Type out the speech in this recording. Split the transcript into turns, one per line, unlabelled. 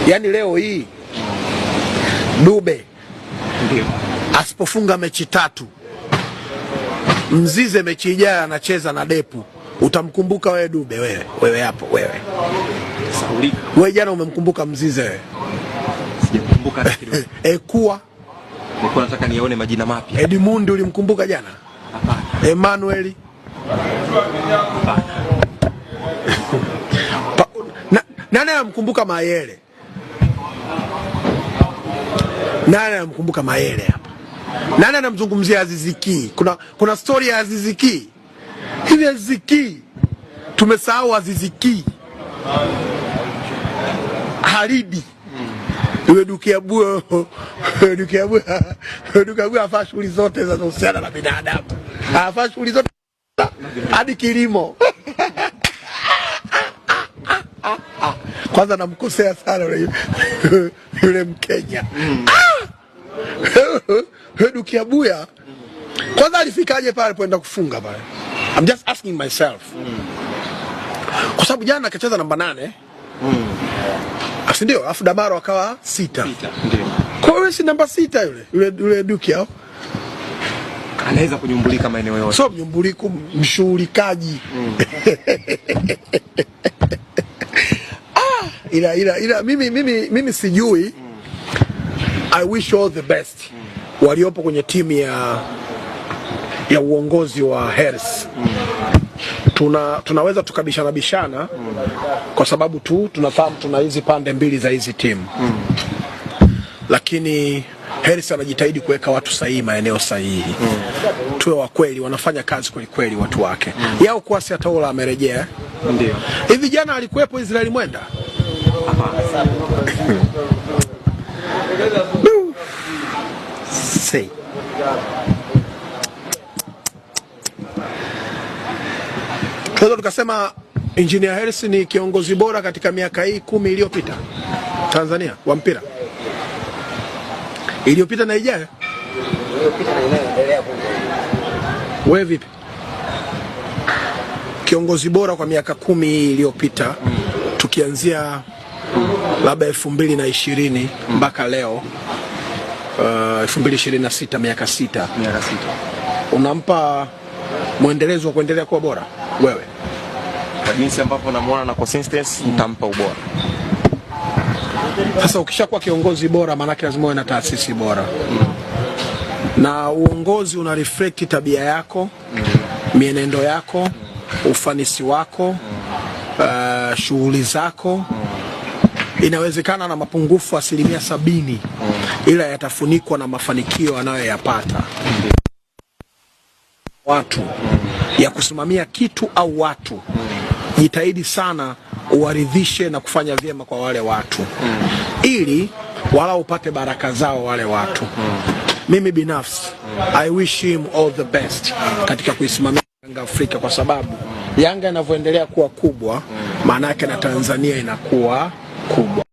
Yaani leo hii Dube ndio asipofunga mechi 3, Mzize mechi ijayo anacheza na Depu, utamkumbuka wewe Dube? Wewe hapo wewe.
Saulika.
Wewe jana umemkumbuka Mzize wewe?
Sijakumbuka kidogo.
Kuwa
nilikuwa nataka nione majina mapya.
Edmund ulimkumbuka jana?
Hapana.
Emmanuel?
Hapana.
Nani anamkumbuka Mayele? Nani anamkumbuka Mayele hapa? Nani anamzungumzia Aziziki? Kuna story ya Aziziki. Hivi Aziziki tumesahau Aziziki. Haridi Yule Dukiabua afanya shughuli zote zinazohusiana na binadamu. Afanya shughuli zote hadi kilimo. Kwanza namkosea sana yule Mkenya. Dukiabua kwanza alifikaje pale alipoenda kufunga pale? I'm just asking myself. Kwa sababu jana akacheza namba 8. Ndio, afu Damaro akawa 6.
Ndio.
Kwa hiyo si namba 6 yule Dukia.
Anaweza kunyumbulika maeneo yote.
So mnyumbuliku, mshughulikaji. Ila mimi sijui. I wish all the best waliopo kwenye timu ya uongozi wa Harris. Tunaweza tukabishana kwa sababu tu tunafahamu tuna hizi pande mbili za hizi timu. Lakini Harris anajitahidi kuweka watu sahihi maeneo sahihi. Tuwe wa kweli, wanafanya kazi kweli watu wake. Yao Kwasi Ataola amerejea.
Ndio.
Hivi jana alikuwepo Israeli Mwenda?
Hapana.
Say. Tunaweza tukasema Engineer Harris ni kiongozi bora katika miaka hii 10 iliyopita Tanzania wa mpira. Iliyopita na ijayo?
Iliyopita na inaendelea huko.
Wewe vipi? Kiongozi bora kwa miaka 10 iliyopita tukianzia labda 2020 mpaka leo 2026 miaka 6. Unampa muendelezo wa kuendelea kuwa bora wewe?
Kwa jinsi ambavyo namuona na consistency nitampa ubora.
Sasa ukishakuwa kiongozi bora maana yake lazima uwe na taasisi bora. Na uongozi una reflect tabia yako, mienendo yako, ufanisi wako, shughuli zako. Inawezekana na mapungufu 70%, ila yatafunikwa na mafanikio anayoyapata. Watu ya kusimamia kitu au watu, jitahidi sana uwaridhishe na kufanya vyema kwa wale watu, ili wala upate baraka zao wale watu. Mimi binafsi I wish him all the best katika kuisimamia Yanga Afrika, kwa sababu Yanga inavyoendelea kuwa kubwa maana yake na Tanzania inakuwa kubwa.